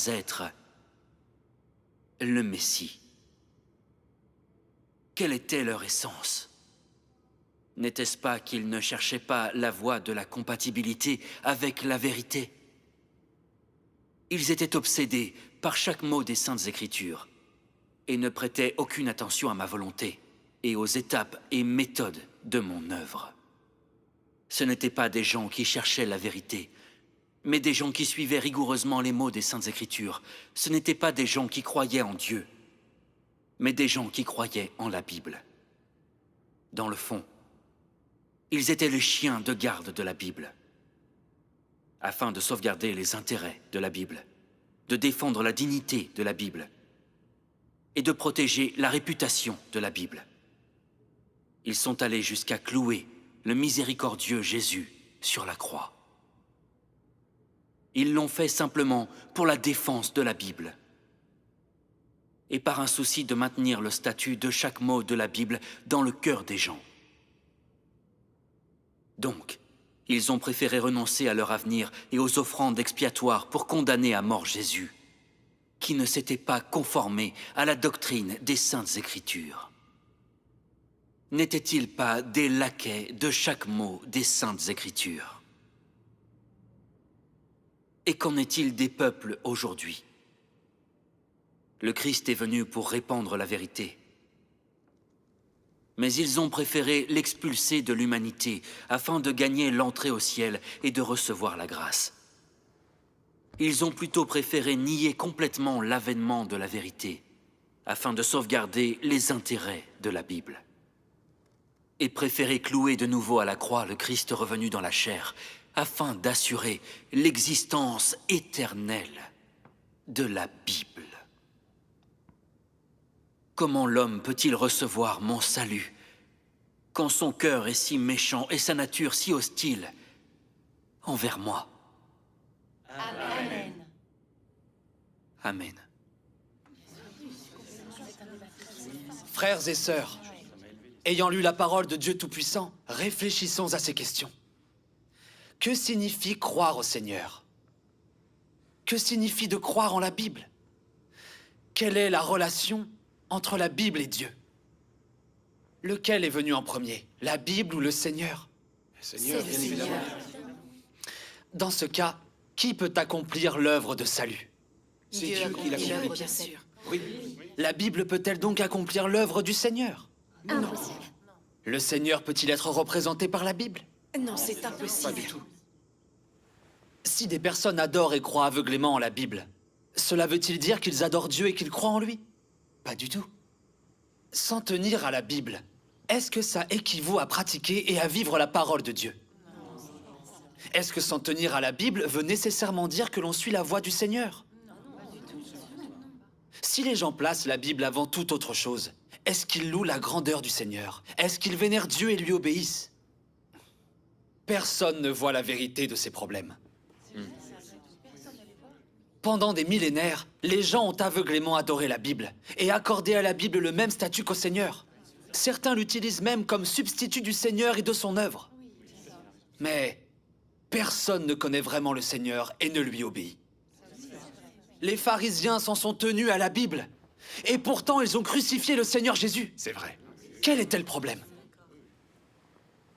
être le Messie. Quelle était leur essence? N'était-ce pas qu'ils ne cherchaient pas la voie de la compatibilité avec la vérité? Ils étaient obsédés par chaque mot des Saintes Écritures et ne prêtaient aucune attention à ma volonté et aux étapes et méthodes de mon œuvre. Ce n'étaient pas des gens qui cherchaient la vérité, mais des gens qui suivaient rigoureusement les mots des Saintes Écritures. Ce n'étaient pas des gens qui croyaient en Dieu, mais des gens qui croyaient en la Bible. Dans le fond, ils étaient les chiens de garde de la Bible, afin de sauvegarder les intérêts de la Bible, de défendre la dignité de la Bible et de protéger la réputation de la Bible. Ils sont allés jusqu'à clouer le miséricordieux Jésus sur la croix. Ils l'ont fait simplement pour la défense de la Bible et par un souci de maintenir le statut de chaque mot de la Bible dans le cœur des gens. Donc, ils ont préféré renoncer à leur avenir et aux offrandes expiatoires pour condamner à mort Jésus, qui ne s'était pas conformé à la doctrine des Saintes Écritures. N'étaient-ils pas des laquais de chaque mot des Saintes Écritures? Et qu'en est-il des peuples aujourd'hui? Le Christ est venu pour répandre la vérité. Mais ils ont préféré l'expulser de l'humanité afin de gagner l'entrée au ciel et de recevoir la grâce. Ils ont plutôt préféré nier complètement l'avènement de la vérité afin de sauvegarder les intérêts de la Bible. Et préféré clouer de nouveau à la croix le Christ revenu dans la chair afin d'assurer l'existence éternelle de la Bible. Comment l'homme peut-il recevoir mon salut quand son cœur est si méchant et sa nature si hostile envers moi? Amen. Amen. Frères et sœurs, ayant lu la parole de Dieu Tout-Puissant, réfléchissons à ces questions. Que signifie croire au Seigneur? Que signifie de croire en la Bible? Quelle est la relation entre la Bible et Dieu? Lequel est venu en premier, la Bible ou le Seigneur? C'est le Seigneur. Dans ce cas, qui peut accomplir l'œuvre de salut? C'est Dieu qui l'accomplit, bien sûr. Oui. La Bible peut-elle donc accomplir l'œuvre du Seigneur? Impossible. Le Seigneur peut-il être représenté par la Bible? Non, c'est impossible. Pas du tout. Si des personnes adorent et croient aveuglément en la Bible, cela veut-il dire qu'ils adorent Dieu et qu'ils croient en lui? Pas du tout. S'en tenir à la Bible, est-ce que ça équivaut à pratiquer et à vivre la parole de Dieu? Est-ce que s'en tenir à la Bible veut nécessairement dire que l'on suit la voie du Seigneur? Si les gens placent la Bible avant toute autre chose, est-ce qu'ils louent la grandeur du Seigneur? Est-ce qu'ils vénèrent Dieu et lui obéissent? Personne ne voit la vérité de ces problèmes. Pendant des millénaires, les gens ont aveuglément adoré la Bible et accordé à la Bible le même statut qu'au Seigneur. Certains l'utilisent même comme substitut du Seigneur et de son œuvre. Mais personne ne connaît vraiment le Seigneur et ne lui obéit. Les pharisiens s'en sont tenus à la Bible et pourtant ils ont crucifié le Seigneur Jésus. C'est vrai. Quel était le problème?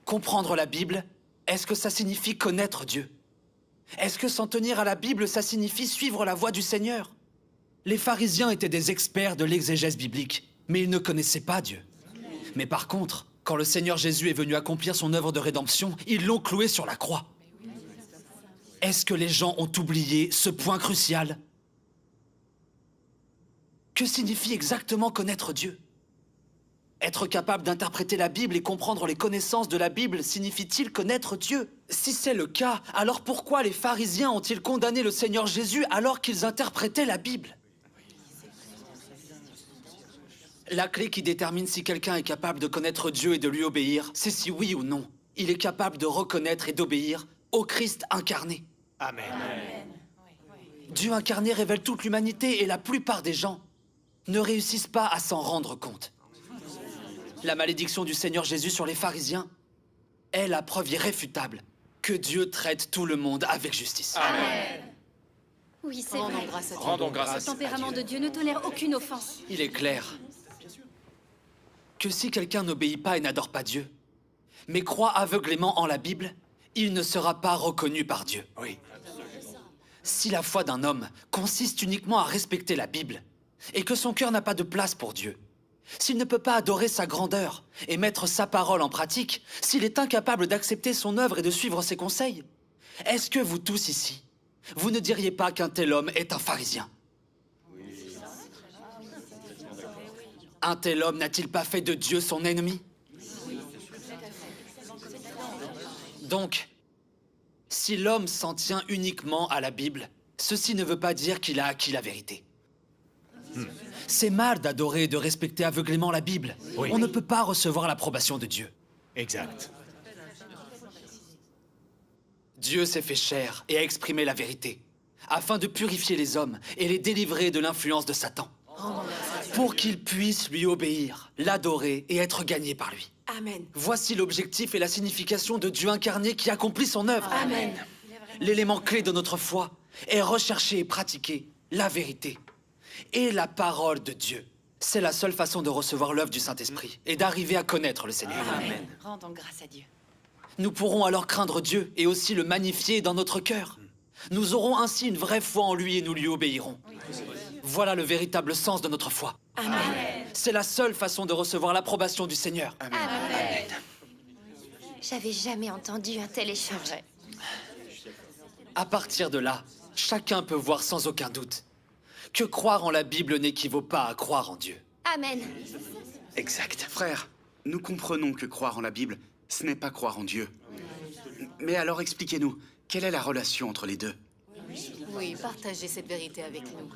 Comprendre la Bible, est-ce que ça signifie connaître Dieu? Est-ce que s'en tenir à la Bible, ça signifie suivre la voie du Seigneur? Les pharisiens étaient des experts de l'exégèse biblique, mais ils ne connaissaient pas Dieu. Mais par contre, quand le Seigneur Jésus est venu accomplir son œuvre de rédemption, ils l'ont cloué sur la croix. Est-ce que les gens ont oublié ce point crucial? Que signifie exactement connaître Dieu? Être capable d'interpréter la Bible et comprendre les connaissances de la Bible signifie-t-il connaître Dieu? Si c'est le cas, alors pourquoi les pharisiens ont-ils condamné le Seigneur Jésus alors qu'ils interprétaient la Bible? La clé qui détermine si quelqu'un est capable de connaître Dieu et de lui obéir, c'est si oui ou non, il est capable de reconnaître et d'obéir au Christ incarné. Amen. Dieu incarné révèle toute l'humanité et la plupart des gens ne réussissent pas à s'en rendre compte. La malédiction du Seigneur Jésus sur les pharisiens est la preuve irréfutable que Dieu traite tout le monde avec justice. Amen. Oui, c'est vrai. Grâce à Dieu. Rendons grâce à Le Dieu. tempérament de Dieu ne tolère aucune offense. Il est clair que si quelqu'un n'obéit pas et n'adore pas Dieu, mais croit aveuglément en la Bible, il ne sera pas reconnu par Dieu. Oui. Si la foi d'un homme consiste uniquement à respecter la Bible, et que son cœur n'a pas de place pour Dieu, s'il ne peut pas adorer sa grandeur et mettre sa parole en pratique, s'il est incapable d'accepter son œuvre et de suivre ses conseils, est-ce que vous tous ici, vous ne diriez pas qu'un tel homme est un pharisien? Un tel homme n'a-t-il pas fait de Dieu son ennemi? Donc, si l'homme s'en tient uniquement à la Bible, ceci ne veut pas dire qu'il a acquis la vérité. C'est mal d'adorer et de respecter aveuglément la Bible. Oui. On ne peut pas recevoir l'approbation de Dieu. Exact. Dieu s'est fait chair et a exprimé la vérité, afin de purifier les hommes et les délivrer de l'influence de Satan, pour qu'ils puissent lui obéir, l'adorer et être gagnés par lui. Amen. Voici l'objectif et la signification de Dieu incarné qui accomplit son œuvre. Amen. L'élément clé de notre foi est rechercher et pratiquer la vérité et la parole de Dieu. C'est la seule façon de recevoir l'œuvre du Saint-Esprit et d'arriver à connaître le Seigneur. Amen. Rendons grâce à Dieu. Nous pourrons alors craindre Dieu et aussi le magnifier dans notre cœur. Nous aurons ainsi une vraie foi en lui et nous lui obéirons. Voilà le véritable sens de notre foi. Amen. C'est la seule façon de recevoir l'approbation du Seigneur. J'avais jamais entendu un tel échange. À partir de là, chacun peut voir sans aucun doute que croire en la Bible n'équivaut pas à croire en Dieu. Amen. Exact. Frère, nous comprenons que croire en la Bible, ce n'est pas croire en Dieu. Mais alors expliquez-nous, quelle est la relation entre les deux? Oui, partagez cette vérité avec nous.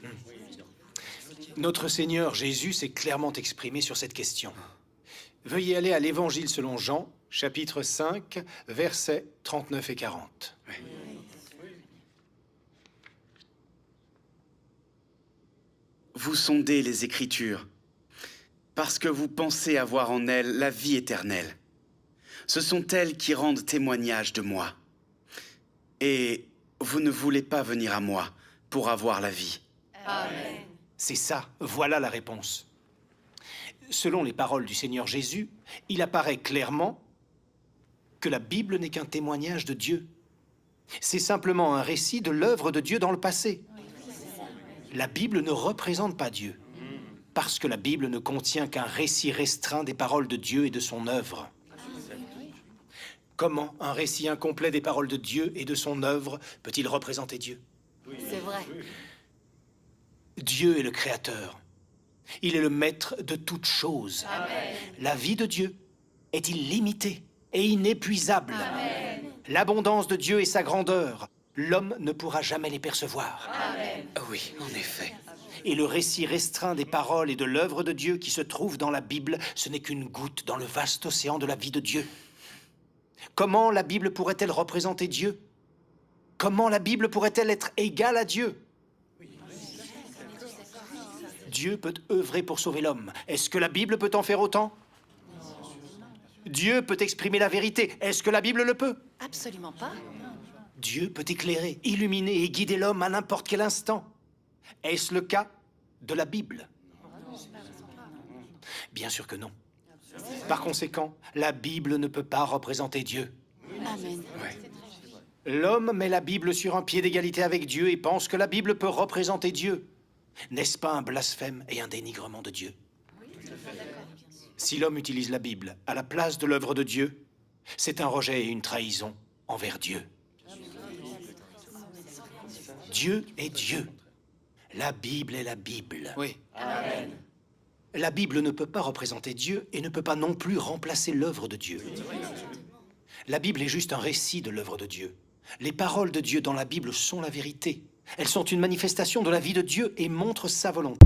Notre Seigneur Jésus s'est clairement exprimé sur cette question. Veuillez aller à l'Évangile selon Jean, chapitre 5, versets 39 et 40. Vous sondez les Écritures, parce que vous pensez avoir en elles la vie éternelle. Ce sont elles qui rendent témoignage de moi. Et vous ne voulez pas venir à moi pour avoir la vie. C'est ça, voilà la réponse. Selon les paroles du Seigneur Jésus, il apparaît clairement que la Bible n'est qu'un témoignage de Dieu. C'est simplement un récit de l'œuvre de Dieu dans le passé. La Bible ne représente pas Dieu, parce que la Bible ne contient qu'un récit restreint des paroles de Dieu et de son œuvre. Comment un récit incomplet des paroles de Dieu et de son œuvre peut-il représenter Dieu? C'est vrai. Dieu est le Créateur. Il est le maître de toutes choses. La vie de Dieu est illimitée et inépuisable. L'abondance de Dieu et sa grandeur, l'homme ne pourra jamais les percevoir. Oui, en effet. Et le récit restreint des paroles et de l'œuvre de Dieu qui se trouve dans la Bible, ce n'est qu'une goutte dans le vaste océan de la vie de Dieu. Comment la Bible pourrait-elle représenter Dieu? Comment la Bible pourrait-elle être égale à Dieu? Dieu peut œuvrer pour sauver l'homme. Est-ce que la Bible peut en faire autant? Dieu peut exprimer la vérité. Est-ce que la Bible le peut? Absolument pas. Dieu peut éclairer, illuminer et guider l'homme à n'importe quel instant. Est-ce le cas de la Bible? Bien sûr que non. Par conséquent, la Bible ne peut pas représenter Dieu. Amen. L'homme met la Bible sur un pied d'égalité avec Dieu et pense que la Bible peut représenter Dieu. N'est-ce pas un blasphème et un dénigrement de Dieu? Si l'homme utilise la Bible à la place de l'œuvre de Dieu, c'est un rejet et une trahison envers Dieu. Dieu est Dieu. La Bible est la Bible. Oui. La Bible ne peut pas représenter Dieu et ne peut pas non plus remplacer l'œuvre de Dieu. La Bible est juste un récit de l'œuvre de Dieu. Les paroles de Dieu dans la Bible sont la vérité. Elles sont une manifestation de la vie de Dieu et montrent sa volonté.